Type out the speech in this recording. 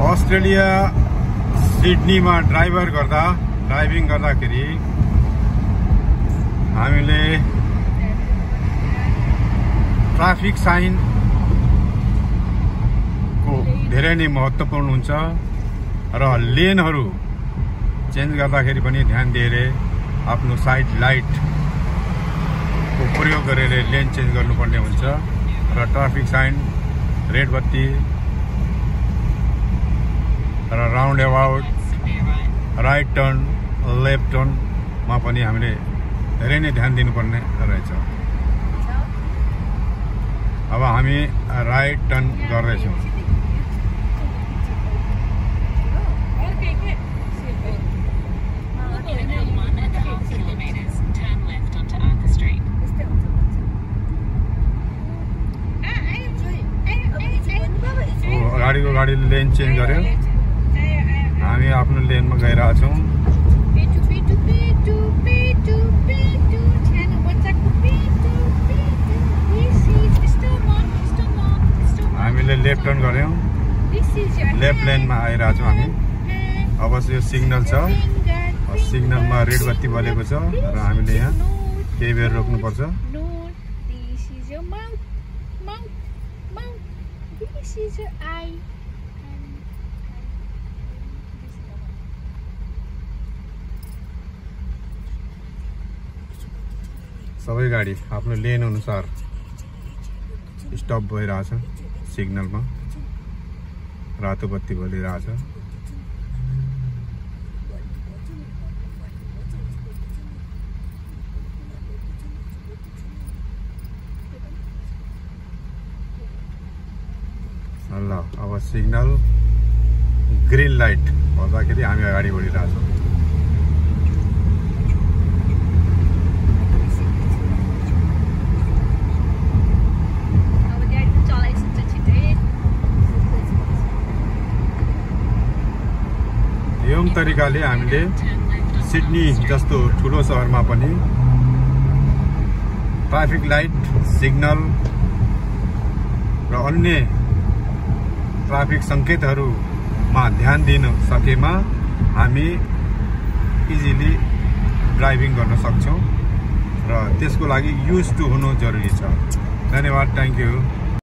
Australia सिडनीमा driving गर्दाखेरि हामीले traffic sign को धेरै नै महत्त्वपूर्ण हुन्छ र लेनहरू चेन्ज गर्दाखेरि पनि ध्यान दिएर आफ्नो साइड लाइट को प्रयोग गरेर लेन चेन्ज गर्नुपर्ने हुन्छ र ट्राफिक साइन रेड बत्ती र roundabout right turn left टर्नमा पनि हामीले धेरै नै ध्यान दिनुपर्ने रहेछ। अब हामी राइट टर्न गर्दैछौँ। गाडीले लेन चेन्ज गर्यो, हामी आफ्नो लेनमा गइरहेछौँ। हामीले लेफ्ट टर्न गर्यौँ, लेफ्ट लेनमा आइरहेछौँ हामी। अब यो सिग्नल छ, सिग्नलमा रेड बत्ती बलेको छ र हामीले यहाँ केही बेर रोक्नुपर्छ। सबै गाडी आफ्नो लेन अनुसार स्टप भइरहेछ। सिग्नलमा रातो बत्ती बलिरहेछ। ल अब सिग्नल ग्रीन लाइट हुँदाखेरि हामी अगाडि बढिरहेछौँ। यौं तरिकाले हामीले सिडनी जस्तो ठुलो सहरमा पनि ट्राफिक लाइट, सिग्नल र अन्य ट्राफिक संकेतहरूमा ध्यान दिन सकेमा हामी इजिली ड्राइभिङ गर्न सक्छौँ र त्यसको लागि युज टु हुनु जरुरी छ। धन्यवाद, थ्याङ्क यू।